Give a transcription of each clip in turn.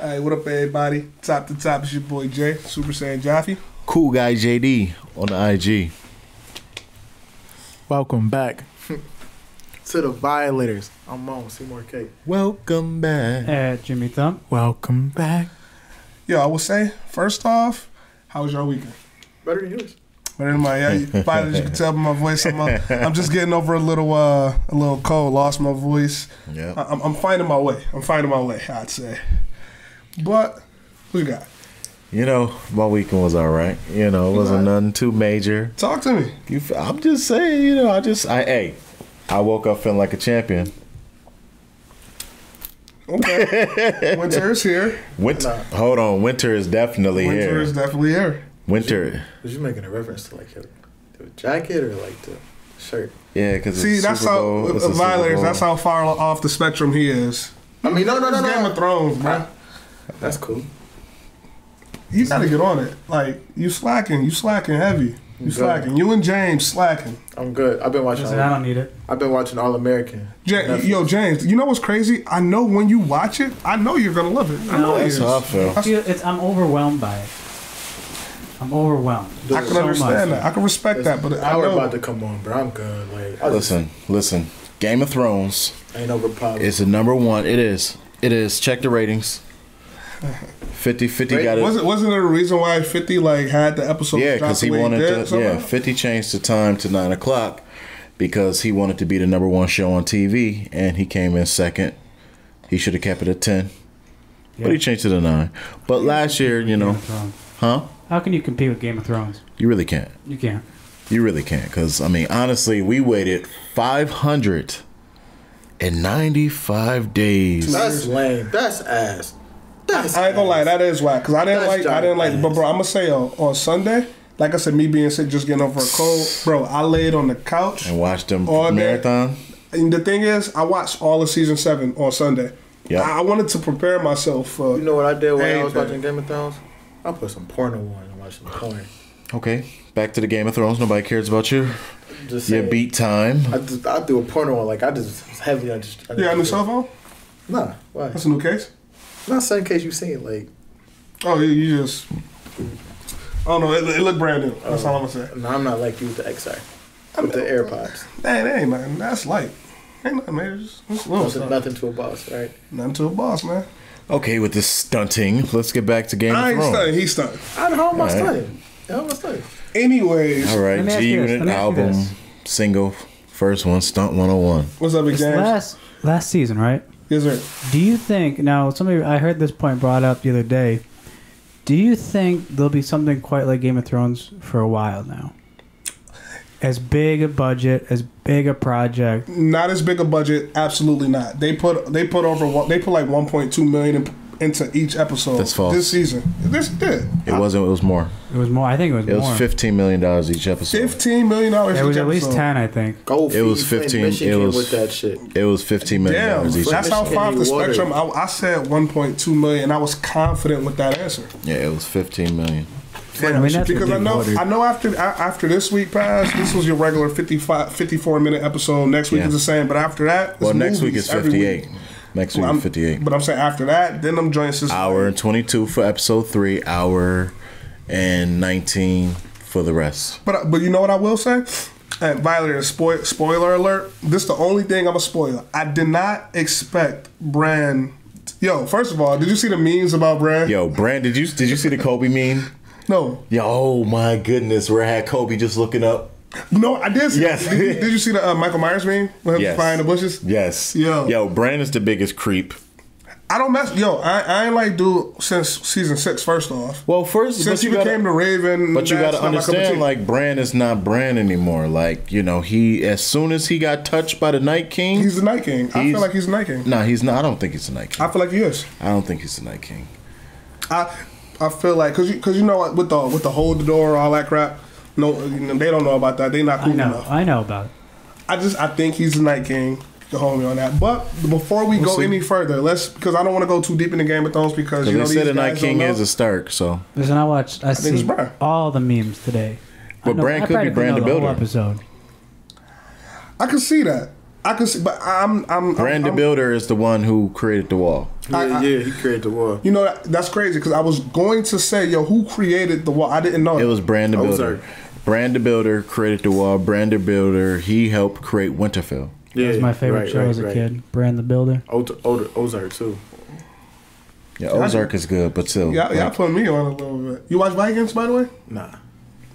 Hey, what up, everybody? Top to top, it's your boy Jay, Super Saiyan Jaffe. Cool guy JD on the IG. Welcome back to the Violators. I'm on Seymour K. Welcome back. Jimmy Thump. Welcome back. Yo, I will say, first off, how was your weekend? Better than yours. Better than mine. Yeah, probably as you can tell by my voice, I'm just getting over a little cold. Lost my voice. Yeah. I'm finding my way. I'd say. But what you got? You know, my weekend was all right. You know, it wasn't nothing too major. Talk to me. I'm just saying, you know, I woke up feeling like a champion. Okay. Winter is here. Hold on. Winter is definitely here. Winter is definitely here. Winter. Was you making a reference to like the jacket or like the shirt? Yeah, because see, that's how Violators. That's how far off the spectrum he is. I mean, no. Game of Thrones, bro. That's cool. You gotta get on it. Like you slacking heavy. You slacking. You and James slacking. I'm good. I've been watching. Listen, I don't need it. I've been watching All American. Yo, James. You know what's crazy? I know when you watch it, I know you're gonna love it. I know that's how I feel. I'm overwhelmed by it. I'm overwhelmed. I can understand that. I can respect that. But I know know about to come on, bro. I'm good. Like, listen. Game of Thrones. Ain't no problem. It's the number one. It is. Check the ratings. 50 got it. Wasn't there a reason why 50 like had the episode? Yeah, because he wanted to. Yeah, 50 changed the time to 9 o'clock because he wanted to be the number one show on TV, and he came in second. He should have kept it at 10, but he changed it to 9. But last year, you know, How can you compete with Game of Thrones? You really can't. You can't. You really can't, because I mean, honestly, we waited 595 days. That's lame. That's ass. I ain't gonna lie, that is whack. Cause I didn't like. But bro, I'm gonna say on Sunday, like I said, me being sick, just getting over a cold, bro. I laid on the couch and watched them all marathon. Day. And the thing is, I watched all of season 7 on Sunday. Yeah, I wanted to prepare myself for. You know what I did when I was watching Game of Thrones? I put some porno on and watched some porn. Okay, back to the Game of Thrones. Nobody cares about your beat time. I do a porno on, like I just heavily. You got a new cell phone? Nah, why? That's a new case. Not the same case you seen, like. Oh, you just. Oh no, it looked brand new. That's all I'm gonna say. No, I'm not like you with the XR. With the AirPods. That ain't nothing. That's light. Ain't nothing, man. Just little stuff. Nothing to a boss, right? Nothing to a boss, man. Okay, with this stunting, let's get back to Game of Thrones. I ain't stunting. He's stunting. How am I stunting? How am I stunting? Anyways. All right, G-Unit album, single, first one, Stunt 101. What's up, Big James? Last season, right? Yes, sir. Do you think, now I heard this point brought up the other day, do you think there'll be something quite like Game of Thrones for a while now? As big a budget, as big a project? Not as big a budget, absolutely not. They put like 1.2 million into each episode. That's false. This season. This did. It wasn't, it was more. It was more, I think it was more. It was $15 million each episode. $15 million each episode. It was at least 10, I think. It was 15. It was with that shit. It was $15 million each. That's how far off the spectrum. I said 1.2 million. I was confident with that answer. Yeah, it was 15 million. Yeah, because I know after this week passed, this was your regular 54 minute episode. Next week is the same, but after that, next week is 58. Next week is 58. But I'm saying after that, then I'm joining hour and 22 for episode 3, hour and 19 for the rest. But you know what I will say? And Violator, spoiler alert. This is the only thing I'm a spoiler. I did not expect Bran. Yo, first of all, did you see the memes about Bran? Yo, Bran, did you see the Kobe meme? No. Yo, oh my goodness, where I had Kobe just looking up. No, I did see. Yes. Did you see the Michael Myers meme with him flying the bushes? Yes. Yo, Bran is the biggest creep. I don't mess. Yo, I ain't like dude since season 6. First off, well, since he became the Raven. But you got to understand, like Bran is not Bran anymore. Like he, as soon as he got touched by the Night King, he's the Night King. I feel like he's the Night King. Nah, he's not. I don't think he's the Night King. I feel like he is. I don't think he's the Night King. I feel like because you know what, with the hold the door, all that crap. No, they don't know about that. They not cool enough. I know about it. I think he's the Night King. The homie on that. But before we go any further, because I don't want to go too deep into Game of Thrones because they said the Night King is a Stark. So listen, I see all the memes today. But Bran could be Bran the Builder. Episode. I can see that. I can see, but I'm Bran the Builder is the one who created the wall. He created the wall. You know, that's crazy because I was going to say, yo, who created the wall? I didn't know. It was Brand the Builder. Ozark. Brand the Builder created the wall. Brand the Builder, he helped create Winterfell. That was my favorite show as a kid. Brand the Builder. Ozark too. Yeah, Ozark is good, but still. Y'all put me on a little bit. You watch Vikings, by the way? Nah.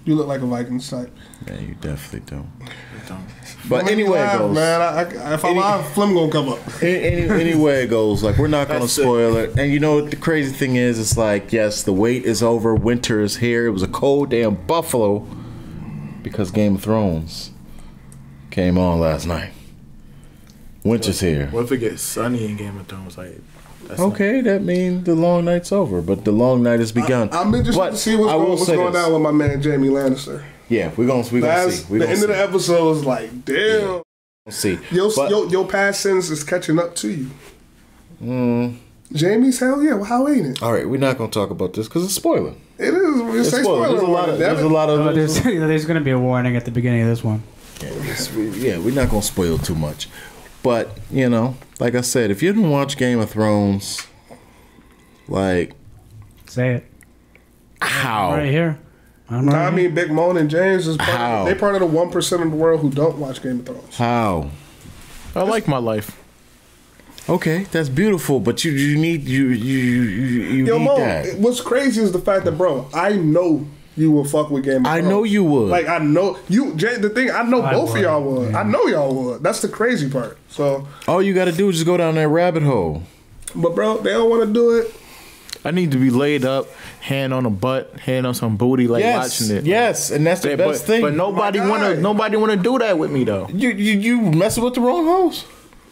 You look like a Vikings type. Yeah, you definitely don't. Don't. But anyway it goes. Man, if I lie, Flim gonna come up. Anyway it goes. Like, we're not going to spoil it. And you know what the crazy thing is? It's like, yes, the wait is over. Winter is here. It was a cold damn Buffalo because Game of Thrones came on last night. Winter's here. What if it gets sunny in Game of Thrones? Like, that's Okay, that means the long night's over, but the long night has begun. I'm interested to see what's going down with my man Jamie Lannister. Yeah, we're gonna see. The end of the episode is like, damn. Yeah. We'll see. Your past sins is catching up to you. Jamie's hell yeah. Well, how ain't it? All right, we're not gonna talk about this because it's spoiler. It is. It's spoiler. There's a lot of. There's going to be a warning at the beginning of this one. Yeah, we're not gonna spoil too much, but you know, like I said, if you didn't watch Game of Thrones, like, say it. How? Right here. I mean, Big Moan and James is they're part of the 1% of the world who don't watch Game of Thrones. How? I like my life. Okay, that's beautiful, but you need you need Mo, that. What's crazy is the fact that, bro, I know you will fuck with Game of Thrones. I know you would. Like, I know you. The thing, I know both of y'all would. Yeah. I know y'all would. That's the crazy part. So all you got to do is just go down that rabbit hole. But bro, they don't want to do it. I need to be laid up, hand on a butt, hand on some booty, like watching it. Yes, and that's the best thing. But nobody wanna do that with me though. You messing with the wrong hoes.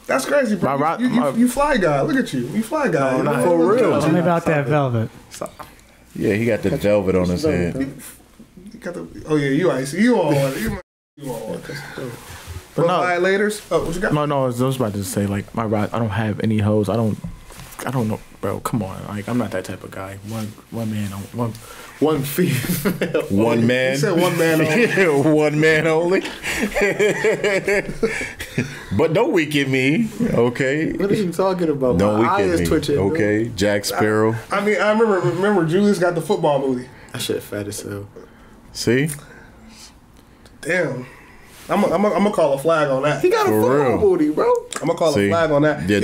That's crazy, bro. You fly guy. Look at you. You fly guy. No, not for real. Tell me about that velvet. Yeah, he got the velvet on his head. Oh yeah, you icy. You all want it. You all want it. But no, violators. Oh, what you got? No, I was about to say like I don't have any hoes. I don't know, bro. Come on, like I'm not that type of guy. One man, one female. One man. You said one man only. One man only. But don't weaken me, okay? What are you talking about? Don't My eye weaken is me, twitching. okay? Dude. Jack Sparrow. I mean, I remember Julius got the football booty. That shit fat as hell. See? Damn. I'm gonna call a flag on that. He got a football booty, bro. I'm gonna call a flag on that. Yeah,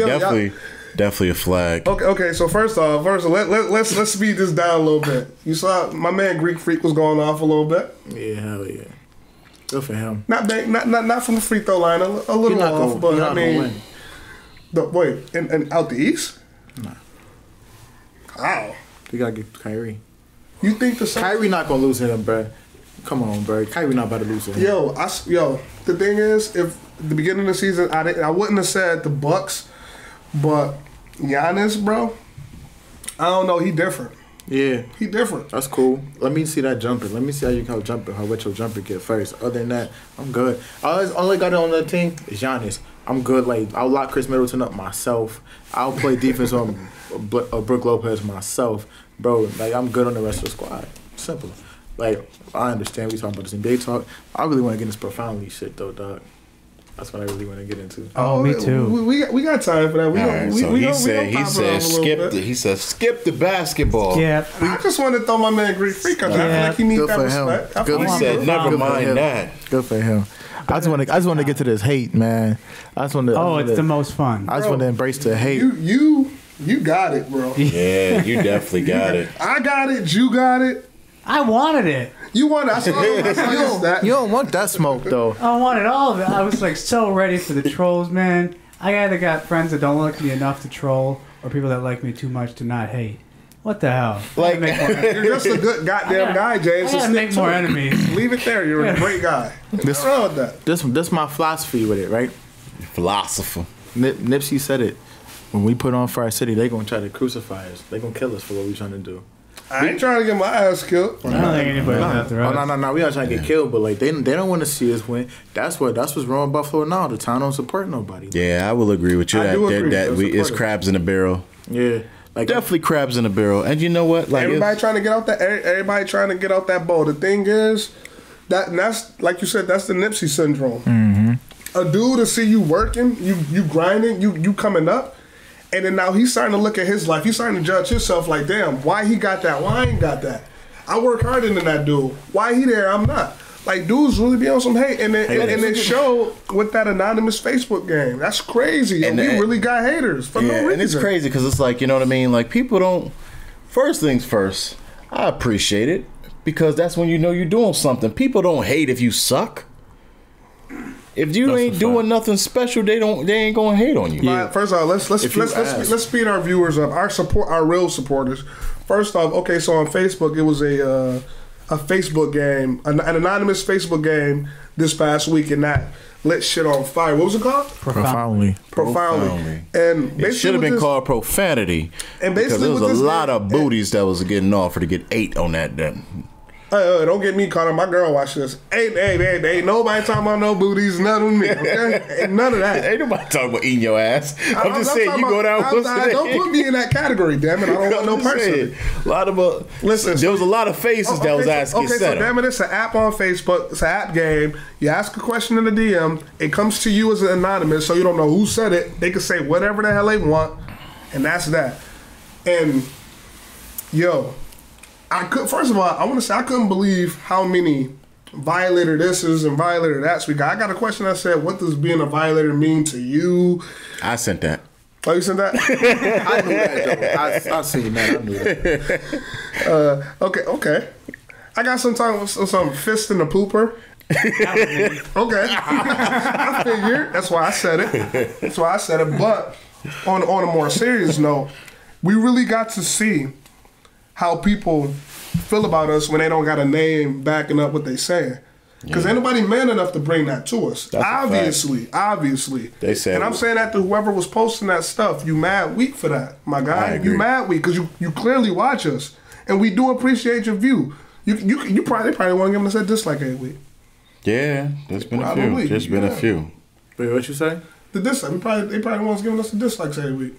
definitely a flag. Okay. So first let's speed this down a little bit. You saw my man Greek Freak was going off a little bit. Yeah, hell yeah. Good for him. Not from the free throw line, a little off, but I mean, and out the east. Nah. How? We gotta get Kyrie. You think the Kyrie not gonna lose to him, bro? Come on, bro. Kyrie not about to lose to him. Yo. The thing is, if at the beginning of the season, I wouldn't have said the Bucks, but Giannis, bro, I don't know. He different. Yeah, he different. That's cool. Let me see that jumper. Let me see how you can jump it. How what your jumper get first. Other than that, I'm good. Only got it on that team is Giannis. I'm good. Like I'll lock Chris Middleton up myself. I'll play defense on Brook Lopez myself, bro. Like I'm good on the rest of the squad. Simple. Like I understand we talking about this NBA talk. I really want to get into profoundly shit though, dog. That's what I really want to get into. Oh, me too. We got time for that. He said skip the basketball. Yeah. I just want to throw my man Greek Freak because I feel like he needs that respect. He said never mind that. Good for him. I just want to get to this hate, man. It's the most fun. I just want to embrace the hate. You got it, bro. Yeah, you definitely got it. I got it. You got it. I wanted it. You wanted it. I saw that. You don't want that smoke, though. I wanted all of it. I was like so ready for the trolls, man. I either got friends that don't like me enough to troll or people that like me too much to not hate. What the hell? Like, you're just a good goddamn guy, James. I gotta make more enemies. Leave it there. You're a great guy. What's wrong with that? This my philosophy with it, right? Philosopher. Nipsey said it. When we put on Fire City, they gonna try to crucify us. They gonna kill us for what we trying to do. I ain't trying to get my ass killed. I don't think anybody's after us. No. We not trying to get killed, but like they don't want to see us win. That's what's wrong with Buffalo now. The town don't support nobody. Yeah, I will agree with you. It's crabs in a barrel. Yeah, like definitely crabs in a barrel. And you know what? Like everybody trying to get out that bowl. The thing is that's like you said. That's the Nipsey syndrome. Mm-hmm. A dude to see you working, you grinding, you coming up. And then now he's starting to look at his life. He's starting to judge himself like, damn, why he got that? Why I ain't got that? I work harder than that dude. Why he there? I'm not. Like, dudes really be on some hate. And it showed with that anonymous Facebook game. That's crazy. Yo. We really got haters for no reason. And it's crazy because it's like, you know what I mean? Like, people don't... First things first, I appreciate it because that's when you know you're doing something. People don't hate if you suck. If you ain't doing nothing special, they ain't gonna hate on you. Yeah. First off, let's speed our viewers up. Our real supporters. First off, okay, so on Facebook it was a Facebook game, an anonymous Facebook game this past week, and that lit shit on fire. What was it called? Profoundly. And it should have been called profanity. And basically, because there was a lot of booties that was getting offered to get 8 on that. Don't get me caught up. My girl watch this. Ain't nobody talking about no booties, none of me. Okay? Ain't none of that. Ain't nobody talking about eating your ass. I'm just saying, you go down. Don't put me in that category, damn it. I don't want no person. A lot of listen. There was a lot of faces that was asked. Okay, so damn it, it's an app on Facebook. It's an app game. You ask a question in the DM. It comes to you as an anonymous, so you don't know who said it. They can say whatever the hell they want, and that's that. And yo. First of all, I want to say I couldn't believe how many Violator thises and Violator that's we got. I got a question that said, what does being a Violator mean to you? I sent that. Oh, you sent that? I knew that, though. I seen that. I knew that. Okay. I got some fist in the pooper. Okay. I figured. That's why I said it. But on a more serious note, we really got to see how people feel about us when they don't got a name backing up what they saying. Because ain't nobody man enough to bring that to us. That's obviously. They said, and I'm saying that to whoever was posting that stuff. You mad weak for that, my guy. You mad weak because you clearly watch us. And we do appreciate your view. They probably want to give us a dislike every week. Yeah, there's been a few. There's been a few. Wait, what you say? The dislike. They probably want to give us a dislike every week.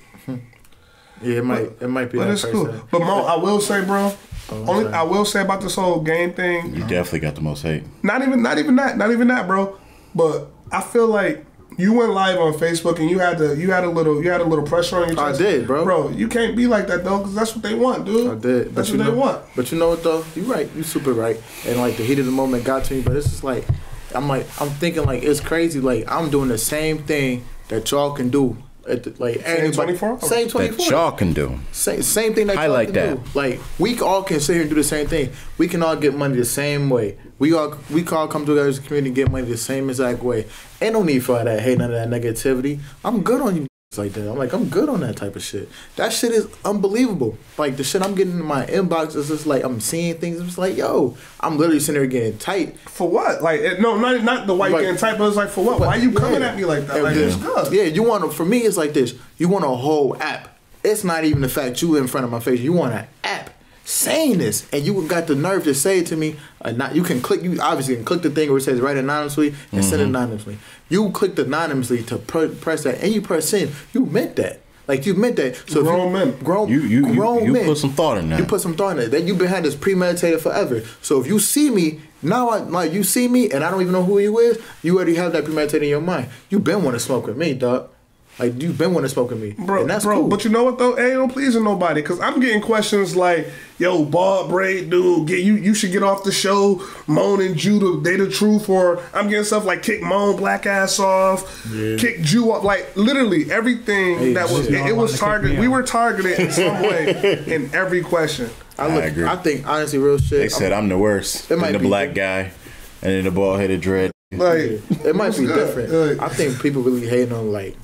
Yeah, it might be. But it's cool. But Mo, I will say, bro. I will say about this whole game thing. You definitely got the most hate. Not even that, bro. But I feel like you went live on Facebook and you had a little pressure on your chest. I did, bro. Bro, you can't be like that though, because that's what they want, dude. I did. That's what they want. But you know what though? You right. You super right. And like the heat of the moment got to me. But it's just like I'm thinking like it's crazy. Like I'm doing the same thing that y'all can do. Same 24? Same 24. That y'all can do. Same thing that y'all can do. Like, we all can sit here and do the same thing. We can all get money the same way. We all come together as a community and get money the same exact way. Ain't no need for all that hate, none of that negativity. I'm good on you like that. I'm good on that type of shit. That shit is unbelievable. Like, the shit I'm getting in my inbox is just like, I'm seeing things. It's like, yo, I'm literally sitting there getting tight. For what? Like, no, not the white getting tight, but it's like, for what? Why are you coming at me like that? Like, it's good. Yeah, for me, it's like this. You want a whole app. It's not even the fact you in front of my face. You want an app saying this, and you got the nerve to say it to me. You obviously can click the thing where it says write anonymously and send anonymously. You clicked anonymously to press that, and you press send. You meant that. Like, you meant that. So grown men. You put some thought in that. You put some thought in it. That you've been had this premeditated forever. So if you see me now, you see me, and I don't even know who you is. You already have that premeditated in your mind. You been want to smoke with me, dog. Like, you've been wanting to smoke with me. And that's cool. But you know what, though? It ain't no pleasing nobody. Because I'm getting questions like, yo, bald braid dude, you should get off the show. Moan and Judah, they the truth. Or I'm getting stuff like kick Moan black ass off. Yeah. Kick Jew up. Like, literally everything that was, it was targeted. We were targeted in some way in every question. I agree. I think, honestly, real shit. They said I'm the worst. It might be the black guy and then the bald headed dread. Like, it might be different. I think people really hating on, like,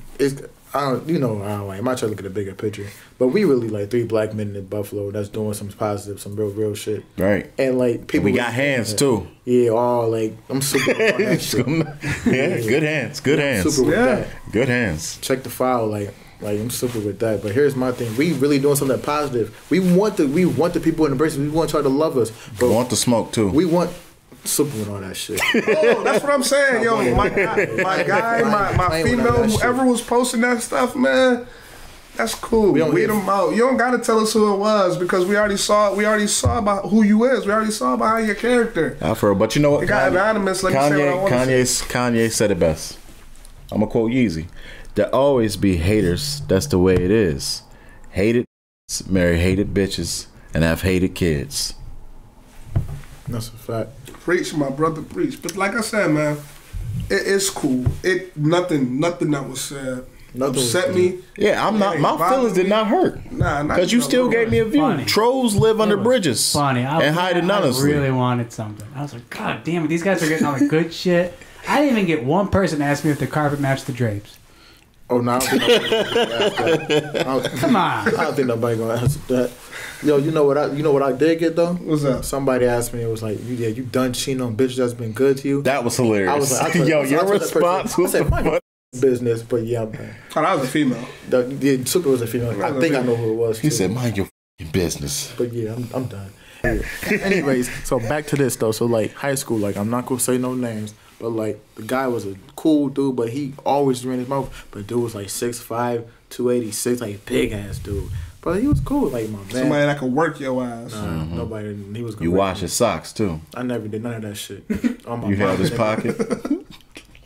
I'm trying to look at the bigger picture, but we really like 3 black men in Buffalo that's doing some positive, some real shit. Right. And like people, and we got hands too. Yeah, I'm super with that shit. Yeah, good hands. Good hands. Super with that. Good hands. Check the file, like I'm super with that. But here's my thing: we really doing something positive. We want the people in the braces. We want y'all to love us. But we want the smoke too. We want. Super with all that shit. Oh, that's what I'm saying, yo. My female, whoever was posting that stuff, man, that's cool. Weed them out. You don't gotta tell us who it was because we already saw about who you is. We already saw behind your character. But you know what? It got anonymous. Let me say what I want to say. Kanye said it best. I'm gonna quote Yeezy. There always be haters. That's the way it is. Hated marry hated bitches and have hated kids. That's a fact. Preach, my brother, preach. But like I said, man, it's cool. Nothing that was said upset me. Yeah, I'm not. My feelings did not hurt. Nah, because you still gave me a view. Funny. Trolls live under bridges. Funny. And hide anonymously. I really wanted something. I was like, God damn it, these guys are getting all the good shit. I didn't even get one person to ask me if the carpet matched the drapes. Oh, no, I don't think nobody gonna ask that. Come on. I don't think nobody gonna answer that. Yo, you know what I did get though? What's that? Somebody asked me, it was like, you done cheating on bitches that's been good to you? That was hilarious. I was like, your response was I said, business, but yeah, I'm done. Oh, that was a female. The super was a female. I think I know who it was. He too. said, mind your business. But yeah, I'm done. Anyways, so back to this though. So like high school, like I'm not gonna say no names, but like the guy was a cool dude, but he always ran his mouth. But dude was like 6'5", 286, like big ass dude. But he was cool, like my man. Somebody that could work your ass. Nah, nobody. He was. Gonna You wash his socks too. I never did none of that shit. On my You held mom, his nigga. pocket.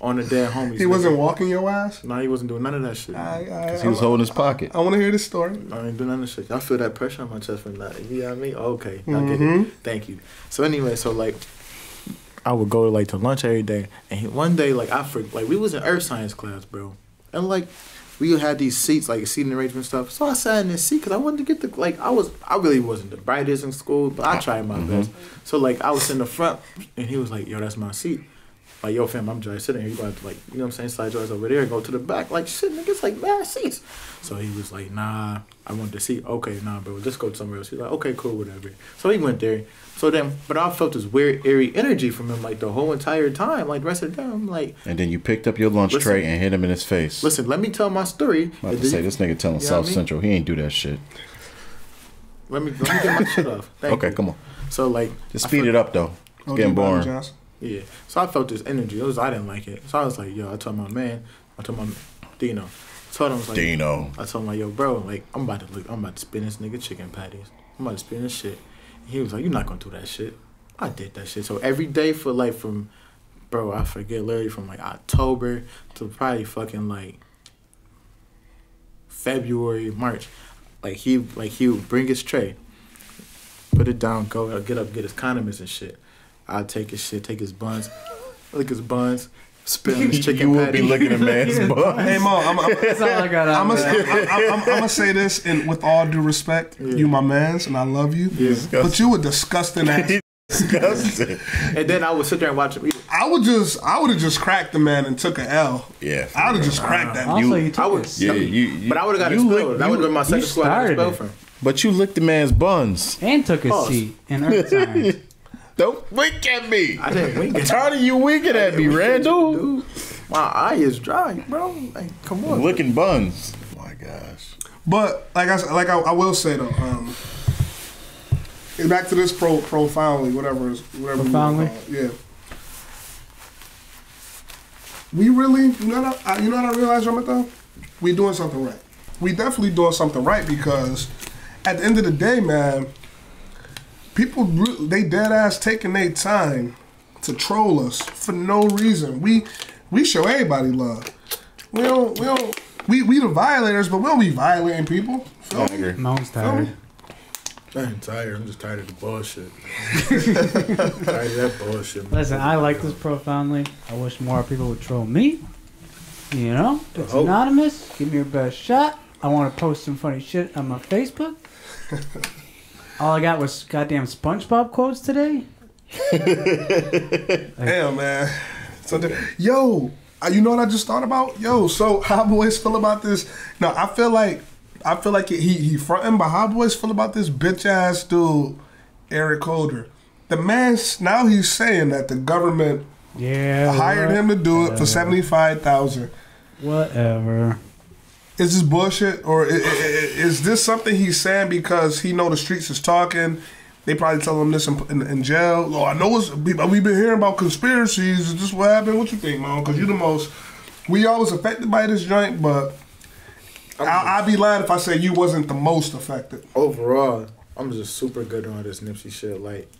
On the dead homies. He wasn't walking your ass? No, he wasn't doing none of that shit. He was holding his pocket. I want to hear this story. I ain't doing none of that shit. I feel that pressure on my chest from that. You know what I mean? Okay, I get it. Thank you. So anyway, so like, I would go like to lunch every day, and one day like we was in earth science class, bro, and like we had these seats like seating arrangement stuff. So I sat in this seat because I wanted to get the I really wasn't the brightest in school, but I tried my best. So like I was in the front, and he was like, "Yo, that's my seat." Like, yo, fam, I'm just sitting here. You got to, like, you know what I'm saying? Slide yours over there and go to the back. Like, shit, nigga, it's like mad seats. So he was like, nah, I want the seat. Okay, nah, bro, let's go somewhere else. He's like, okay, cool, whatever. So he went there. So then, but I felt this weird, eerie energy from him, like, the whole entire time. Like, the rest of the time, I'm like. And then you picked up your lunch tray and hit him in his face. Listen, let me tell my story. I'm about to say, this nigga telling South Central, he ain't do that shit. Let me get my shit off. Okay, come on. So, like. Just speed it up, though. It's getting boring. Yeah. So I felt this energy. I didn't like it. So I was like, yo, I told my Dino. Told him, I was like, Dino. I told him, like, yo, bro, like, I'm about to spin this nigga chicken patties. I'm about to spin this shit. And he was like, you're not gonna do that shit. I did that shit. So every day for like I forget, literally from like October to probably fucking like February, March. He would bring his tray, put it down, go get up, get his condiments and shit. I'd take his shit, take his buns, lick his buns, spit on his chicken You patty. would be looking at man's buns. Hey, Mo, That's all I got out of it. I'm gonna say this, and with all due respect, you my mans, and I love you. Yeah. But you were disgusting ass. Disgusting. And then I would sit there and watch him eat. I would have just cracked the man and took an L. Yeah. I would have just cracked that. Also, you took I would, it. Yeah, but I would have got expelled. That would have been my second squad I got expelled started from. But you licked the man's buns. And took his Pause. seat in earth science. Don't wink at me. I didn't wink I'm at tired of you winking at me, Randall. Dude, my eye is dry, bro. Like, come on. Licking buns. Oh my gosh. But I will say though, back to this profoundly, whatever Profoundly? yeah. We really, you know what I realized, Ramit, though? We doing something right. We definitely doing something right because at the end of the day, man, people they dead ass taking their time to troll us for no reason. We show everybody love. We the violators, but we don't be violating people. I agree. Mo's tired. I ain't tired. I'm just tired of the bullshit. Tired of that bullshit. Man. Listen, I like this profoundly. I wish more people would troll me. You know, it's anonymous. Give me your best shot. I want to post some funny shit on my Facebook. All I got was goddamn SpongeBob quotes today. Damn, man. Yo, you know what I just thought about? Yo, so how boys feel about this? No, I feel like he fronting, but how boys feel about this bitch ass dude, Eric Holder? The man now he's saying that the government hired him to do it for $75,000. Whatever. Is this bullshit, or is this something he's saying because he know the streets is talking? They probably tell him this in jail. Oh, I know we've been hearing about conspiracies. Is this what happened? What you think, man? Because you the most. We always affected by this joint, but I'd be lying if I say you wasn't the most affected. Overall, I'm just super good on this Nipsey shit. Like,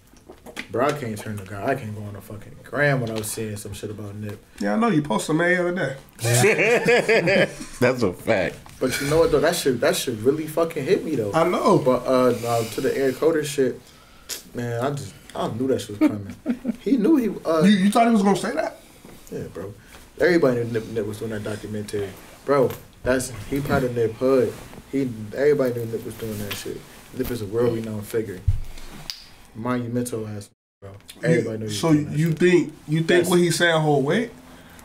Bro, I can't turn the guy. I can't go on a fucking gram when I was seeing some shit about Nip. Yeah, I know you posted me the other day. That's a fact. But you know what though? That shit really fucking hit me though. I know. But to the Eric Holder shit, man, I knew that shit was coming. He knew he. You thought he was gonna say that? Yeah, bro. Everybody knew Nip was doing that documentary, bro. He part of Nip Hood. Everybody knew Nip was doing that shit. Nip is a world-renowned figure. Monumental ass, bro. Everybody knew. So you think what he's saying hold weight,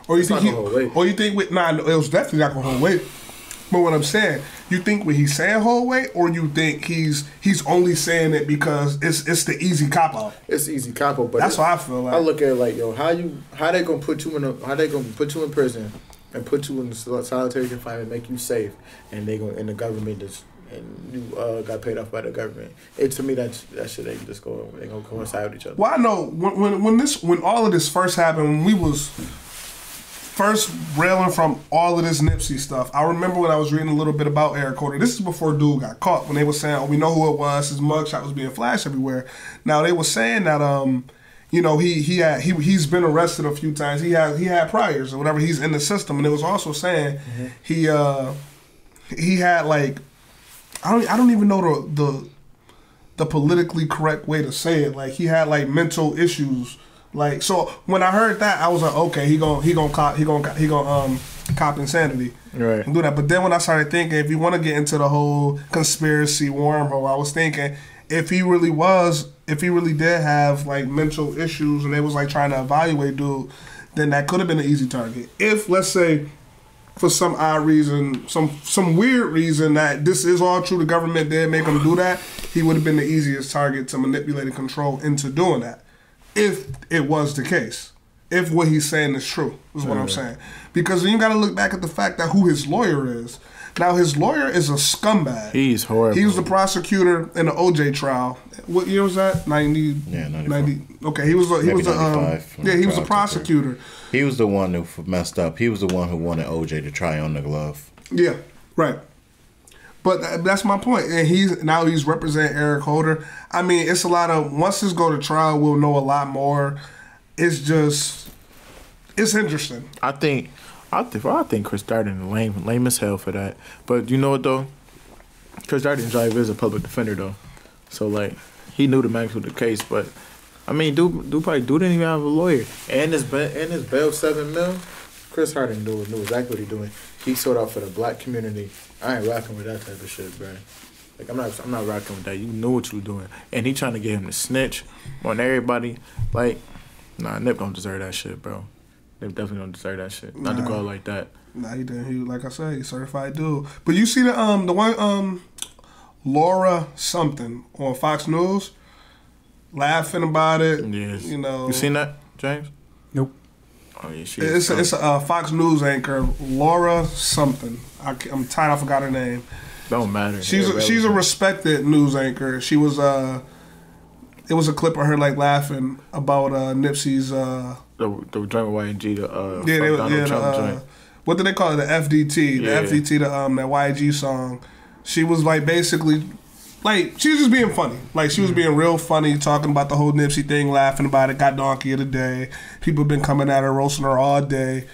or you think hold weight. or you think it was definitely not gonna hold weight. But what I'm saying, you think what he's saying hold weight, or you think he's only saying it because it's the easy cop out? It's easy cop out, but that's what I feel like. I look at it like, yo, how they gonna put you in prison and put you in the solitary confinement, make you safe, and the government just. And you got paid off by the government. To me, that shit ain't just they gonna coincide with each other. Well, I know when all of this first happened, when we was first railing from all of this Nipsey stuff, I remember when I was reading a little bit about Eric Holder. This is before dude got caught. When they were saying, "Oh, we know who it was." His mugshot was being flashed everywhere. Now they were saying that he's been arrested a few times. He had priors or whatever. He's in the system, and it was also saying he had like. I don't even know the politically correct way to say it. Like he had like mental issues. Like so when I heard that, I was like, okay, he gonna cop insanity, right? And do that. But then when I started thinking, if you want to get into the whole conspiracy wormhole, I was thinking if he really did have like mental issues and they was like trying to evaluate dude, then that could have been an easy target. If let's say. For some odd reason, some weird reason that this is all true, the government did make him do that, he would have been the easiest target to manipulate and control into doing that. If it was the case. If what he's saying is true, is what I'm saying. Because then you got to look back at the fact that who his lawyer is. Now, his lawyer is a scumbag. He's horrible. He was the prosecutor in the OJ trial. What year was that? 90? Yeah, 90. Okay, he was a prosecutor. He was the one who messed up. He was the one who wanted OJ to try on the glove. Yeah, right. But that's my point. And he's representing Eric Holder. I mean, it's a lot of once this go to trial, we'll know a lot more. It's interesting. I think Chris Darden lame as hell for that. But you know what though? Chris Darden's drive is a public defender though, so like he knew the max with the case. But I mean, dude didn't even have a lawyer, and his bail $7 million. Chris Darden knew exactly what he doing. He sold out for the black community. I ain't rocking with that type of shit, bro. Like I'm not rocking with that. You knew what you were doing, and he trying to get him to snitch on everybody. Like, nah, Nip don't deserve that shit, bro. They definitely don't deserve that shit. Not to go out like that. Nah, he didn't. He, like I said, he's certified dude. But you see the one Laura something on Fox News laughing about it. Yes. You know. You seen that, James? Nope. Oh yeah, it's a Fox News anchor, Laura something. I'm tired. I forgot her name. Don't matter. She's a respected news anchor. She was it was a clip of her like laughing about Nipsey's the joint with YG, Donald Trump joint. What did they call it? The FDT. Yeah. The FDT, that YG song. She was like basically like she was just being funny. Like she was being real funny, talking about the whole Nipsey thing, laughing about it, got donkey of the day. People have been coming at her, roasting her all day.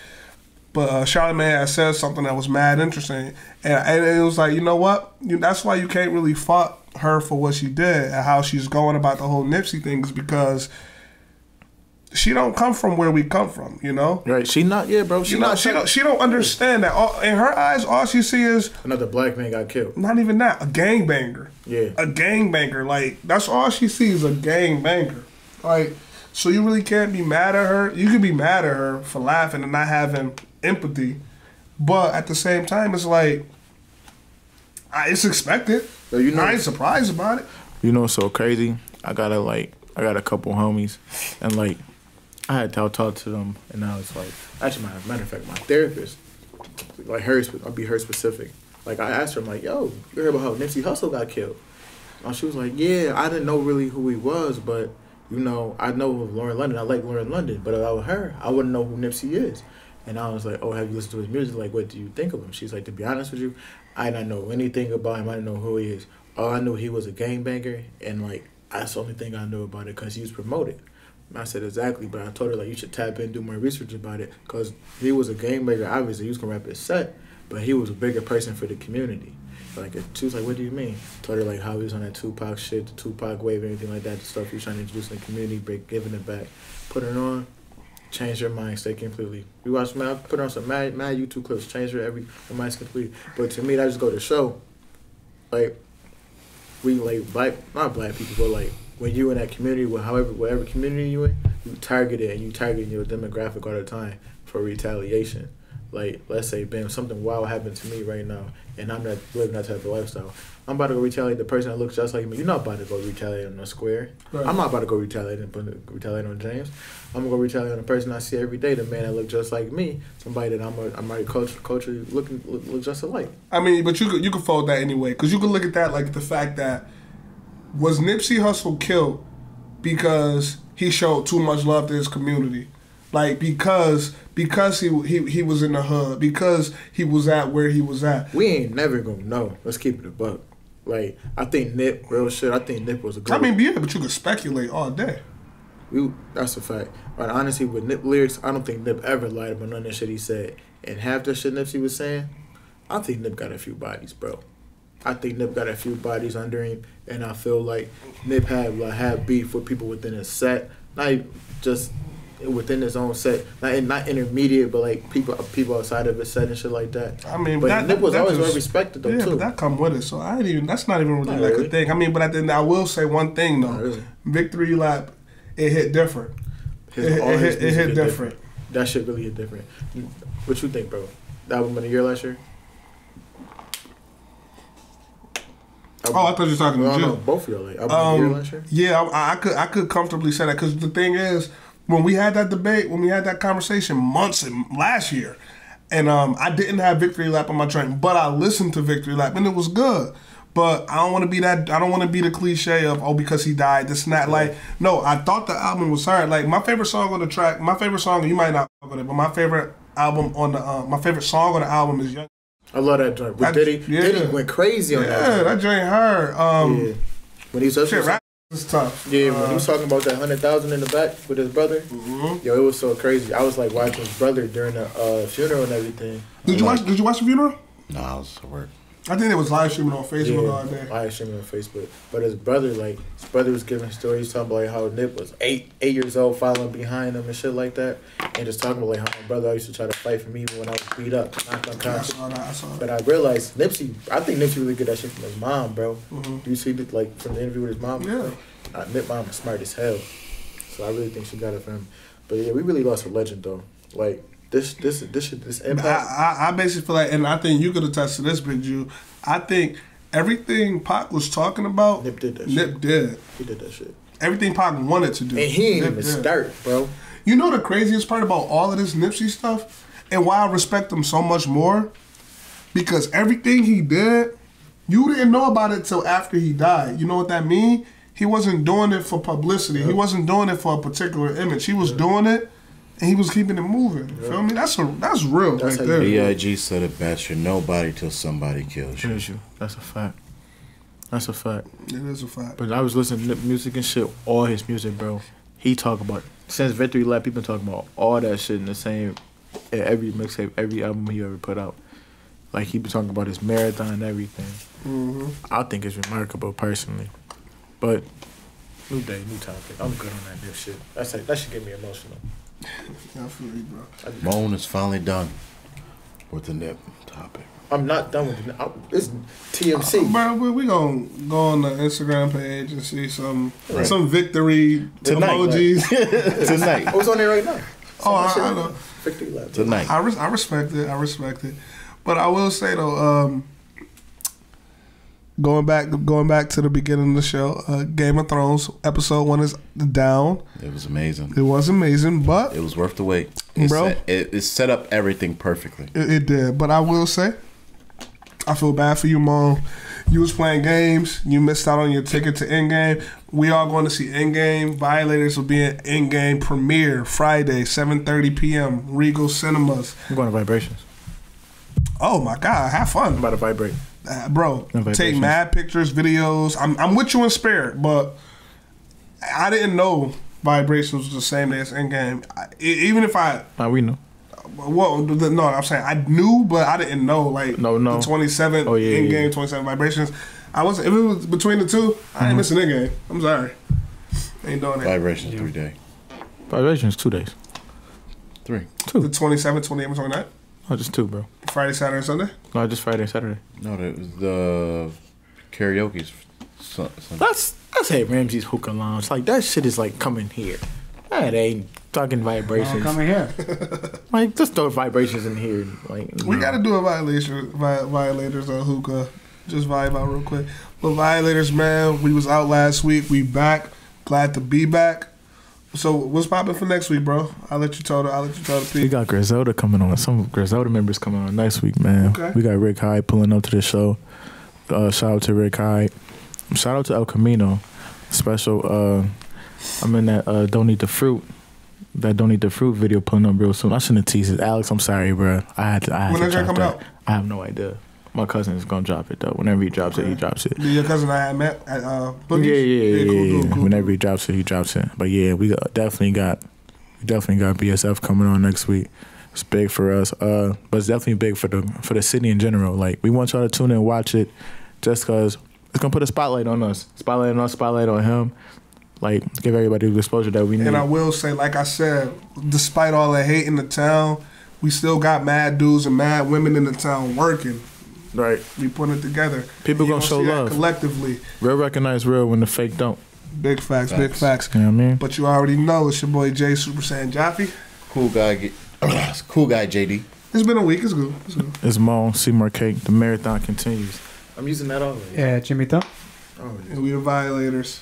But Charlamagne had said something that was mad interesting. And it was like, you know what? That's why you can't really fuck her for what she did and how she's going about the whole Nipsey thing is because she don't come from where we come from, you know? Right. She not, yeah, bro. She don't understand that. In her eyes, all she sees is another black man got killed. Not even that. A gangbanger. Yeah. A gangbanger. Like, that's all she sees, a gangbanger. Like, so you really can't be mad at her. You can be mad at her for laughing and not having empathy. But at the same time, it's like, it's expected. So you know, I ain't surprised about it. You know what's so crazy? I got a couple homies, and like, I had to talk to them, and I was like, actually, matter of fact, my therapist, like her, I'll be her specific. Like I asked her, I'm like, yo, you heard about how Nipsey Hussle got killed? And she was like, yeah, I didn't know really who he was, but you know, I know of Lauren London. I like Lauren London, but without her, I wouldn't know who Nipsey is. And I was like, oh, have you listened to his music? Like, what do you think of him? She's like, to be honest with you, I didn't know anything about him. I didn't know who he is. All I knew, he was a gangbanger, and like That's the only thing I knew about it because he was promoted. I said exactly, but I told her like you should tap in, do more research about it, because he was a game maker. Obviously, he was gonna rap his set, but he was a bigger person for the community. Like she was like, "What do you mean?" Told her like how he was on that Tupac shit, the Tupac wave, everything like that, the stuff he was trying to introduce in the community, giving it back. Put it on, change your mindset completely. We watched put on some mad YouTube clips, change her mindset completely. But to me, that just go to show, like we like not black people, but like. When you in that community, whatever community you in, you target it and you target your demographic all the time for retaliation. Like, let's say, bam, something wild happened to me right now, and I'm not living that type of lifestyle. I'm about to go retaliate the person that looks just like me. You're not about to go retaliate on the square. Right. I'm not about to go retaliate on James. I'm gonna go retaliate on the person I see every day, the man that look just like me, somebody that I'm already culturally look just alike. I mean, but you could fold that anyway, because you could look at that like the fact that. Was Nipsey Hussle killed because he showed too much love to his community? Like because he was in the hood, because he was at where he was at. We ain't never gonna know. Let's keep it a buck. Like I think Nip, real shit. I think Nip was a good. I mean, yeah, but you could speculate all day. That's a fact. But honestly, with Nip lyrics, I don't think Nip ever lied about none of the shit he said. And half the shit Nipsey was saying, I think Nip got a few bodies, bro. I think Nip got a few bodies under him, and I feel like Nip had beef with people within his set, not even just within his own set, not intermediate, but like people outside of his set and shit like that. I mean, but Nip was always well respected though too. Yeah, but that come with it, so that's not even really like a thing. I mean, but I will say one thing though, really. Victory Lap, it hit different. It hit different. That shit really hit different. What you think, bro? The album of the year last year? Oh, I thought you were talking to Jill. No, both of y'all like album of the year last year. Yeah, I could comfortably say that because the thing is, when we had that debate, when we had that conversation last year, and I didn't have Victory Lap on my train, but I listened to Victory Lap and it was good. But I don't want to be that. I don't want to be the cliche of because he died, this and that. Like, no, I thought the album was hard. Like my favorite song on the track, you might not fuck with it, but my favorite album on the my favorite song on the album is Young. I love that joint. With Diddy, yeah. Diddy went crazy on that. Yeah, that joint hard. Yeah. When he was rap is tough. Yeah, when he was talking about that 100,000 in the back with his brother, yo, it was so crazy. I was like watching his brother during the funeral and everything. Did you watch the funeral? No, I was at work. I think it was live streaming on Facebook all day. Live streaming on Facebook. But his brother was giving stories talking about like how Nip was eight years old following behind him and shit like that. And just talking about like how my brother used to try to fight for me even when I was beat up. I saw that. But I realized I think Nipsey really get that shit from his mom, bro. Mm-hmm. Do you see that like from the interview with his mom? Yeah. Nip mom is smart as hell. So I really think she got it from him. But yeah, we really lost a legend though. Like this impact. I basically feel like, and I think you could attest to this, Big Jew. I think everything Pac was talking about, Nip did that Nip shit. did. He did that shit. Everything Pac wanted to do. And he ain't even start, bro. You know the craziest part about all of this Nipsey stuff? And why I respect him so much more? Because everything he did, you didn't know about it till after he died. You know what that means? He wasn't doing it for publicity. Yep. He wasn't doing it for a particular image. He was doing it, and he was keeping it moving. You feel me? That's real right there. B.I.G. said it best. You're nobody till somebody kills you. That's a fact. That's a fact. It is a fact. But I was listening to music and shit, all his music, bro. He talk about, since Victory Lap, he been talking about all that shit in the same, every mixtape, every album he ever put out. Like, he been talking about his marathon and everything. Mm-hmm. I think it's remarkable, personally. But, new day, new topic. I'm good on that new shit. That should get me emotional. I feel you, bro. Moan is finally done with the Nip topic. I'm not done with it. It's TMC. Bro, we gonna go on the Instagram page and see some victory emojis. Tonight. What's on there right now? I know. Victory Lap. Tonight. I respect it. But I will say though, going back to the beginning of the show, Game of Thrones episode 1 is down. It was amazing. It was amazing, but it was worth the wait. It set up everything perfectly. It did. But I will say, I feel bad for you, Mom. You was playing games. You missed out on your ticket to Endgame. We are going to see Endgame. Violators will be at Endgame premiere Friday, 7:30 p.m. Regal Cinemas. I'm going to Vibrations. Oh my God, have fun. I'm about to vibrate. Bro, take mad pictures, videos. I'm with you in spirit, but I didn't know Vibrations was the same day as Endgame. Even if I... we know. Well, no, I'm saying I knew, but I didn't know. Like, no. The 27th Endgame, 27 Vibrations. I wasn't... If it was between the two, I ain't missing Endgame. I'm sorry. Ain't doing that. Vibrations 3 days. Vibrations 2 days. 3. 2. The 27th, 28th, 29th? Oh, just 2, bro. Friday, Saturday, Sunday? No, just Friday, Saturday. No, that was the karaoke's Sunday. That's Hey Ramsey's Hookah Lounge. Like, that shit is like coming here. That ain't talking Vibrations. Coming here. Like, just throw Vibrations in here. Like, We got to do a Violators hookah. Just vibe out real quick. But Violators, man, we was out last week. We back. Glad to be back. So what's popping for next week, bro? I'll let you tell the people. We got Griselda coming on. Some Griselda members coming on next week, man. Okay. We got Rick Hyde pulling up to the show. Shout out to Rick Hyde. Shout out to El Camino. Special. I'm in that Don't Eat the Fruit. That Don't Eat the Fruit video pulling up real soon. I shouldn't have teased it. Alex, I'm sorry, bro. I had to When is that coming out? I have no idea. My cousin is gonna drop it though. Whenever he drops it, he drops it. Your cousin I had met at Boogies? Yeah. Cool. Whenever he drops it, he drops it. But yeah, we definitely got BSF coming on next week. It's big for us. But it's definitely big for the city in general. Like, we want y'all to tune in and watch it, just cause it's gonna put a spotlight on us, spotlight on us, spotlight on him. Like, give everybody the exposure that we need. And I will say, like I said, despite all the hate in the town, we still got mad dudes and mad women in the town working. Right. We putting it together. People gonna show love collectively. Real recognize real when the fake don't. Big facts. Big facts. You know what I mean? But you already know it's your boy Jay Super Saiyan Jaffe. Cool guy JD. It's been a week. It's good. It's Mo, Seymour Cake. The marathon continues. I'm using that always. Yeah, Jimmy Thump. And we the Violators.